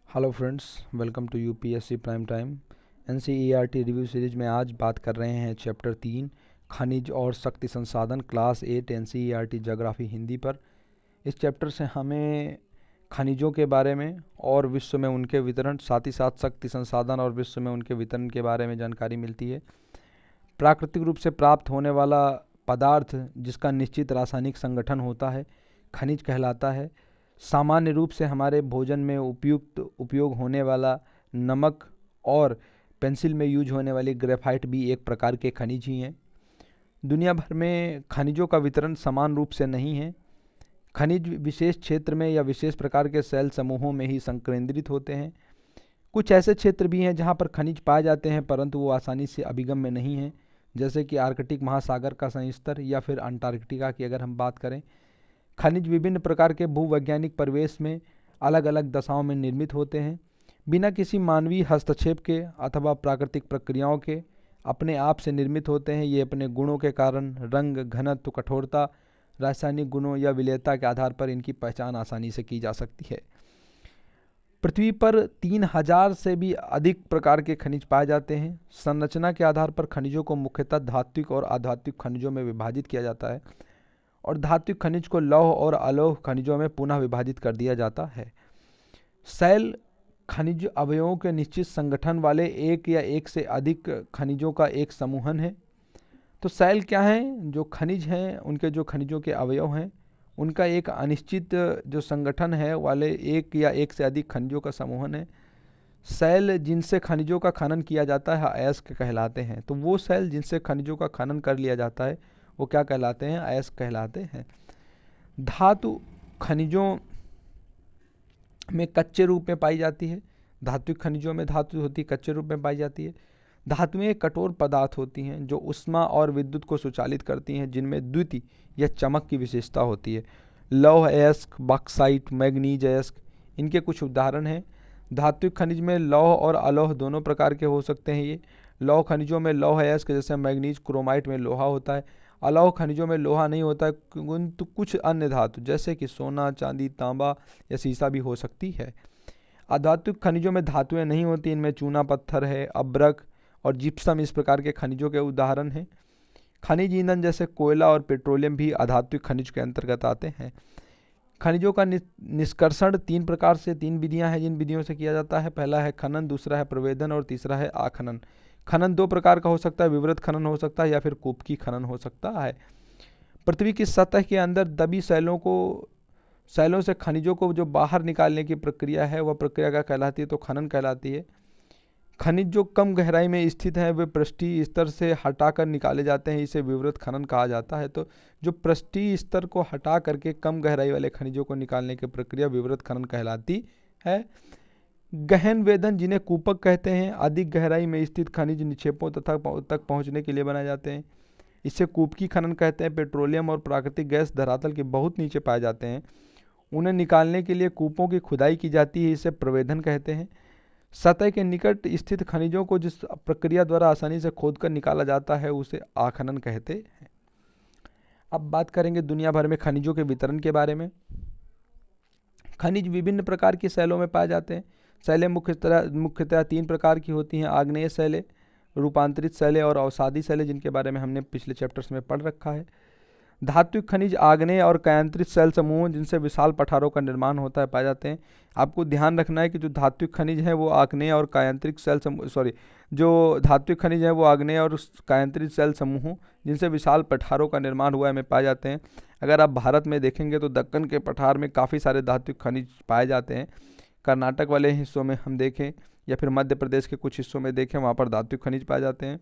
Hello friends, welcome to UPSC prime time. NCERT review series में आज बात कर रहे हैं चैप्टर 3 खनिज और शक्ति संसाधन, क्लास 8 एनसीईआरटी ज्योग्राफी हिंदी पर। इस चैप्टर से हमें खनिजों के बारे में और विश्व में उनके वितरण, साथ ही साथ शक्ति संसाधन और विश्व में उनके वितरण के बारे में जानकारी मिलती है। प्राकृतिक रूप से प्राप्त होने वाला पदार्थ जिसका निश्चित रासायनिक संगठन होता है खनिज कहलाता है। सामान्य रूप से हमारे भोजन में उपयोग होने वाला नमक और पेंसिल में यूज होने वाली ग्रेफाइट भी एक प्रकार के खनिज ही हैं। दुनिया भर में खनिजों का वितरण समान रूप से नहीं है। खनिज विशेष क्षेत्र में या विशेष प्रकार के सेल समूहों में ही संकेंद्रित होते हैं। कुछ ऐसे क्षेत्र भी हैं जहां पर खनिज पाए जाते हैं परंतु वो आसानी से अभिगम्य नहीं हैं, जैसे कि आर्कटिक महासागर का संस्तर या फिर अंटार्कटिका की अगर हम बात करें। खनिज विभिन्न प्रकार के भूवैज्ञानिक परिवेश में अलग अलग दशाओं में निर्मित होते हैं। बिना किसी मानवीय हस्तक्षेप के अथवा प्राकृतिक प्रक्रियाओं के अपने आप से निर्मित होते हैं। ये अपने गुणों के कारण रंग, घनत्व, कठोरता, रासायनिक गुणों या विलेयता के आधार पर इनकी पहचान आसानी से की जा सकती है। पृथ्वी पर 3000 से भी अधिक प्रकार के खनिज पाए जाते हैं। संरचना के आधार पर खनिजों को मुख्यतः धात्विक और अधात्विक खनिजों में विभाजित किया जाता है और धात्विक खनिज को लौह और अलोह खनिजों में पुनः विभाजित कर दिया जाता है। सेल खनिज अवयवों के निश्चित संगठन वाले एक या एक से अधिक खनिजों का एक समूहन है। तो सेल क्या हैं? जो खनिज हैं, उनके जो खनिजों के अवयव हैं, उनका एक अनिश्चित जो संगठन है वाले एक या एक से अधिक खनिजों का समूहन है। सेल जिनसे खनिजों का खनन किया जाता है अयस्क कहलाते हैं। तो वो सेल जिनसे खनिजों का खनन कर लिया जाता है वो क्या कहलाते हैं? अयस्क कहलाते हैं। धातु खनिजों में कच्चे रूप में पाई जाती है। धात्विक खनिजों में धातु होती है, कच्चे रूप में पाई जाती है। धातुएं कठोर पदार्थ होती हैं जो उष्मा और विद्युत को सुचालित करती हैं, जिनमें द्युति या चमक की विशेषता होती है। लौह अयस्क, बॉक्साइट, मैग्नीज अयस्क इनके कुछ उदाहरण हैं। धात्विक खनिज में लौह और अलोह दोनों प्रकार के हो सकते हैं। ये लौह खनिजों में लौह अयस्क जैसे मैग्नीज, क्रोमाइट में लोहा होता है। अलोह खनिजों में लोहा नहीं होता है, किंतु कुछ अन्य धातु जैसे कि सोना, चांदी, तांबा या सीसा भी हो सकती है। अधात्विक खनिजों में धातुएं नहीं होती। इनमें चूना पत्थर है, अब्रक और जिप्सम इस प्रकार के खनिजों के उदाहरण हैं। खनिज ईंधन जैसे कोयला और पेट्रोलियम भी अधात्विक खनिज के अंतर्गत आते हैं। खनिजों का निष्कर्षण तीन विधियां हैं जिन विधियों से किया जाता है। पहला है खनन, दूसरा है प्रवेदन और तीसरा है आखनन। खनन दो प्रकार का हो सकता है, विवृत खनन हो सकता है या फिर कूपकी खनन हो सकता है। पृथ्वी की सतह के अंदर दबी सैलों से खनिजों को जो बाहर निकालने की प्रक्रिया है वह प्रक्रिया क्या कहलाती है? तो खनन कहलाती है। खनिज जो कम गहराई में स्थित हैं वे पृष्ठीय स्तर से हटाकर निकाले जाते हैं, इसे विवृत खनन कहा जाता है। तो जो पृष्ठीय स्तर को हटा करके कम गहराई वाले खनिजों को निकालने की प्रक्रिया विवृत खनन कहलाती है। गहन वेदन जिन्हें कूपक कहते हैं, अधिक गहराई में स्थित खनिज निक्षेपों तक पहुंचने के लिए बनाए जाते हैं, इसे कूपकी खनन कहते हैं। पेट्रोलियम और प्राकृतिक गैस धरातल के बहुत नीचे पाए जाते हैं, उन्हें निकालने के लिए कूपों की खुदाई की जाती है, इसे प्रवेदन कहते हैं। सतह के निकट स्थित खनिजों को जिस प्रक्रिया द्वारा आसानी से खोदकर निकाला जाता है उसे आखनन कहते हैं। अब बात करेंगे दुनिया भर में खनिजों के वितरण के बारे में। खनिज विभिन्न प्रकार की शैलों में पाए जाते हैं। शैलें मुख्यतः 3 प्रकार की होती हैं: आग्नेय शैलें, रूपांतरित शैलें और अवसादी शैलें, जिनके बारे में हमने पिछले चैप्टर्स में पढ़ रखा है। धात्विक खनिज आग्नेय और कायांतरित शैल समूह जिनसे विशाल पठारों का निर्माण होता है पाए जाते हैं। आपको ध्यान रखना है कि जो धात्विक खनिज है वो आग्नेय और कायांतरिक शैल समूह जो धात्विक खनिज है वो आग्नेय और कायांतरित शैल समूहों जिनसे विशाल पठारों का निर्माण हुआ है में पाए जाते हैं। अगर आप भारत में देखेंगे तो दक्कन के पठार में काफ़ी सारे धात्विक खनिज पाए जाते हैं। कर्नाटक वाले हिस्सों में हम देखें या फिर मध्य प्रदेश के कुछ हिस्सों में देखें, वहाँ पर धात्विक खनिज पाए जाते हैं।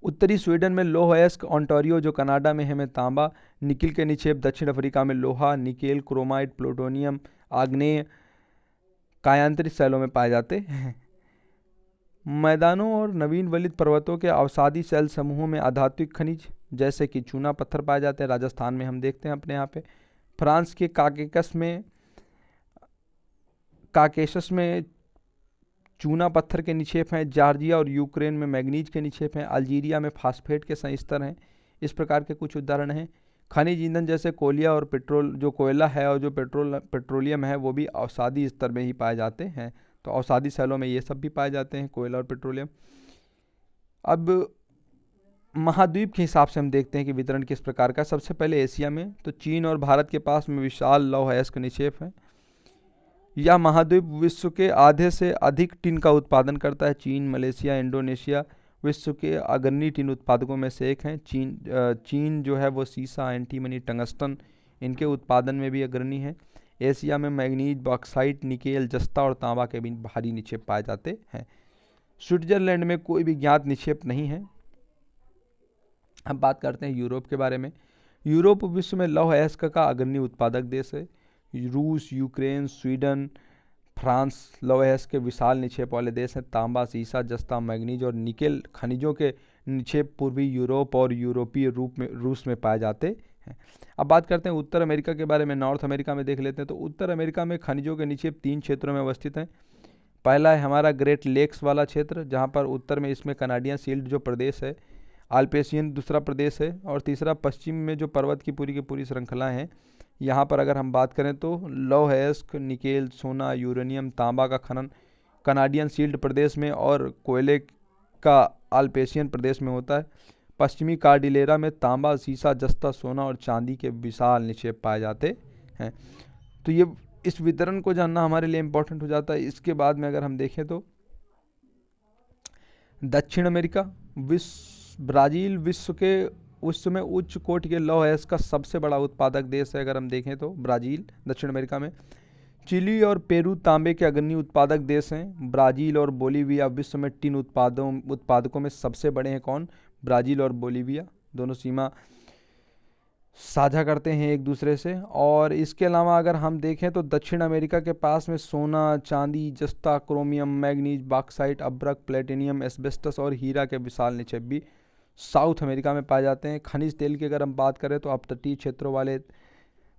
उत्तरी स्वीडन में लौह अयस्क, ओंटारियो जो कनाडा में है में तांबा, निकिल के निक्षेप, दक्षिण अफ्रीका में लोहा, निकेल, क्रोमाइट, प्लूटोनियम आग्नेय कायांतरित शैलों में पाए जाते हैं। मैदानों और नवीन वलित पर्वतों के अवसादी शैल समूहों में अधात्विक खनिज जैसे कि चूना पत्थर पाए जाते हैं। राजस्थान में हम देखते हैं अपने यहाँ पे। फ्रांस के काकेशस में चूना पत्थर के निक्षेप हैं। जॉर्जिया और यूक्रेन में मैग्नीज के निक्षेप हैं। अल्जीरिया में फास्फेट के संस्तर हैं। इस प्रकार के कुछ उदाहरण हैं। खनिज ईंधन जैसे कोयला और पेट्रोल, जो कोयला है और जो पेट्रोलियम है वो भी अवसादी स्तर में ही पाए जाते हैं। तो अवसादी शैलों में ये सब भी पाए जाते हैं, कोयला और पेट्रोलियम। अब महाद्वीप के हिसाब से हम देखते हैं कि वितरण किस प्रकार का। सबसे पहले एशिया में, तो चीन और भारत के पास में विशाल लौह अयस्क निक्षेप है। यह महाद्वीप विश्व के आधे से अधिक टिन का उत्पादन करता है। चीन, मलेशिया, इंडोनेशिया विश्व के अग्रणी टिन उत्पादकों में से एक हैं। चीन जो है वो सीसा, एंटीमनी, टंगस्टन इनके उत्पादन में भी अग्रणी है। एशिया में मैग्नीज, बॉक्साइट, निकेल, जस्ता और तांबा के भी भारी निक्षेप पाए जाते हैं। स्विट्जरलैंड में कोई भी ज्ञात निक्षेप नहीं है। अब बात करते हैं यूरोप के बारे में। यूरोप विश्व में लौह अयस्क का अग्रणी उत्पादक देश है। रूस, यूक्रेन, स्वीडन, फ्रांस लौह अयस्क के विशाल निक्षेप वाले देश हैं। तांबा, सीसा, जस्ता, मैग्नीज और निकेल खनिजों के निक्षेप पूर्वी यूरोप और यूरोपीय रूप में रूस में पाए जाते हैं। अब बात करते हैं उत्तर अमेरिका के बारे में। नॉर्थ अमेरिका में देख लेते हैं। तो उत्तर अमेरिका में खनिजों के निक्षेप 3 क्षेत्रों में अवस्थित हैं। पहला है हमारा ग्रेट लेक्स वाला क्षेत्र, जहाँ पर उत्तर में इसमें कनाडियन शील्ड जो प्रदेश है, आल्पेशियन दूसरा प्रदेश है, और तीसरा पश्चिम में जो पर्वत की पूरी श्रृंखला है। यहाँ पर अगर हम बात करें तो लौह अयस्क, निकेल, सोना, यूरेनियम, तांबा का खनन कनाडियन शील्ड प्रदेश में और कोयले का आल्पेशियन प्रदेश में होता है। पश्चिमी कार्डिलेरा में तांबा, सीसा, जस्ता, सोना और चांदी के विशाल निक्षेप पाए जाते हैं। तो ये इस वितरण को जानना हमारे लिए इम्पोर्टेंट हो जाता है। इसके बाद में अगर हम देखें तो दक्षिण अमेरिका, ब्राज़ील विश्व में उच्च कोटि के लौह अयस्क का सबसे बड़ा उत्पादक देश है। अगर हम देखें तो ब्राज़ील दक्षिण अमेरिका में। चिली और पेरू तांबे के अग्रणी उत्पादक देश हैं। ब्राज़ील और बोलीविया विश्व में टिन उत्पादकों में सबसे बड़े हैं। कौन? ब्राज़ील और बोलीविया दोनों सीमा साझा करते हैं एक दूसरे से। और इसके अलावा अगर हम देखें तो दक्षिण अमेरिका के पास में सोना, चांदी, जस्ता, क्रोमियम, मैग्नीज, बॉक्साइट, अभ्रक, प्लेटिनियम, एस्बेस्टस और हीरा के विशाल निक्षेप भी साउथ अमेरिका में पाए जाते हैं। खनिज तेल की अगर हम बात करें तो अपतटीय क्षेत्रों वाले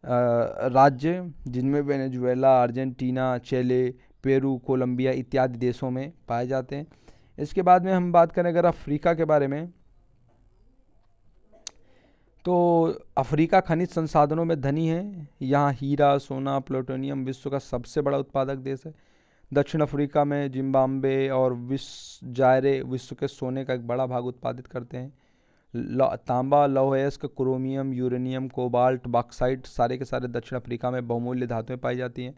राज्य, जिनमें वेनेजुएला, अर्जेंटीना, चिले, पेरू, कोलंबिया इत्यादि देशों में पाए जाते हैं। इसके बाद में हम बात करें अगर अफ्रीका के बारे में, तो अफ्रीका खनिज संसाधनों में धनी है। यहाँ हीरा, सोना, प्लूटोनियम विश्व का सबसे बड़ा उत्पादक देश है। दक्षिण अफ्रीका में जिम्बाब्वे और जायरे विश्व के सोने का एक बड़ा भाग उत्पादित करते हैं। तांबा, लौह अयस्क, क्रोमियम, यूरेनियम, कोबाल्ट, बॉक्साइट सारे के सारे दक्षिण अफ्रीका में बहुमूल्य धातुएं पाई जाती हैं।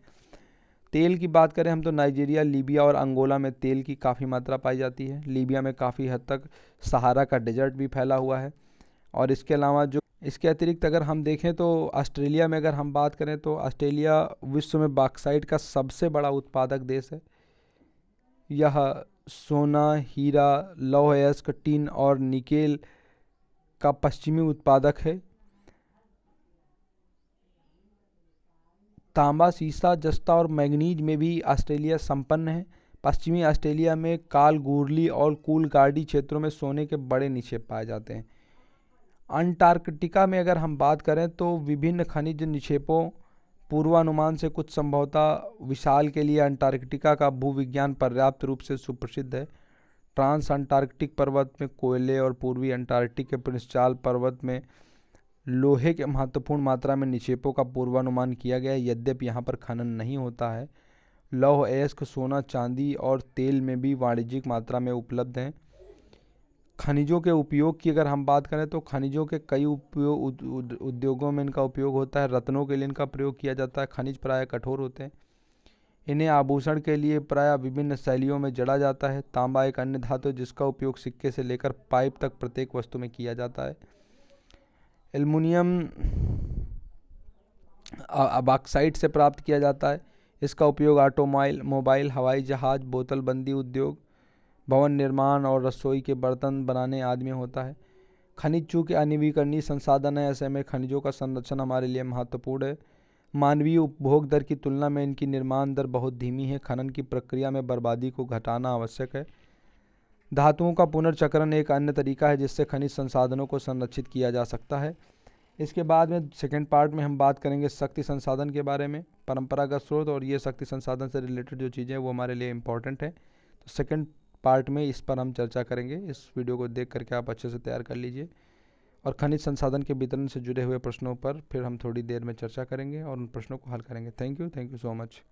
तेल की बात करें हम तो नाइजीरिया, लीबिया और अंगोला में तेल की काफ़ी मात्रा पाई जाती है। लीबिया में काफ़ी हद तक सहारा का डेजर्ट भी फैला हुआ है। और इसके अलावा जो इसके अतिरिक्त अगर हम देखें तो ऑस्ट्रेलिया में अगर हम बात करें तो ऑस्ट्रेलिया विश्व में बॉक्साइट का सबसे बड़ा उत्पादक देश है। यह सोना, हीरा, लौह अयस्क, टिन और निकेल का पश्चिमी उत्पादक है। तांबा, सीसा, जस्ता और मैग्नीज में भी ऑस्ट्रेलिया संपन्न है। पश्चिमी ऑस्ट्रेलिया में कालगूरली और कूलगार्डी क्षेत्रों में सोने के बड़े निक्षेप पाए जाते हैं। अंटार्कटिका में अगर हम बात करें तो विभिन्न खनिज निक्षेपों पूर्वानुमान से कुछ संभवतः विशाल के लिए अंटार्कटिका का भूविज्ञान पर्याप्त रूप से सुप्रसिद्ध है। ट्रांस अंटार्कटिक पर्वत में कोयले और पूर्वी अंटार्कटिक के प्रिंसचार्ल पर्वत में लोहे के महत्वपूर्ण मात्रा में निक्षेपों का पूर्वानुमान किया गया है, यद्यपि यहाँ पर खनन नहीं होता है। लौह अयस्क, सोना, चांदी और तेल में भी वाणिज्यिक मात्रा में उपलब्ध हैं। खनिजों के उपयोग की अगर हम बात करें तो खनिजों के कई उद्योगों में इनका उपयोग होता है। रत्नों के लिए इनका प्रयोग किया जाता है। खनिज प्रायः कठोर होते हैं। इन्हें आभूषण के लिए प्रायः विभिन्न शैलियों में जड़ा जाता है। तांबा एक अन्य धातु है जिसका उपयोग सिक्के से लेकर पाइप तक प्रत्येक वस्तु में किया जाता है। एल्युमिनियम बॉक्साइट से प्राप्त किया जाता है। इसका उपयोग ऑटोमोबाइल, हवाई जहाज, बोतलबंदी उद्योग, भवन निर्माण और रसोई के बर्तन बनाने आदि में होता है। खनिज चूंकि अनवीकरणीय संसाधन है, ऐसे में खनिजों का संरक्षण हमारे लिए महत्वपूर्ण है। मानवीय उपभोग दर की तुलना में इनकी निर्माण दर बहुत धीमी है। खनन की प्रक्रिया में बर्बादी को घटाना आवश्यक है। धातुओं का पुनर्चक्रण एक अन्य तरीका है जिससे खनिज संसाधनों को संरक्षित किया जा सकता है। इसके बाद में सेकेंड पार्ट में हम बात करेंगे शक्ति संसाधन के बारे में, परंपरागत स्रोत और ये शक्ति संसाधन से रिलेटेड जो चीज़ें हैं वो हमारे लिए इम्पॉर्टेंट है। तो सेकेंड पार्ट में इस पर हम चर्चा करेंगे। इस वीडियो को देख करके आप अच्छे से तैयार कर लीजिए। और खनिज संसाधन के वितरण से जुड़े हुए प्रश्नों पर फिर हम थोड़ी देर में चर्चा करेंगे और उन प्रश्नों को हल करेंगे। Thank you so much.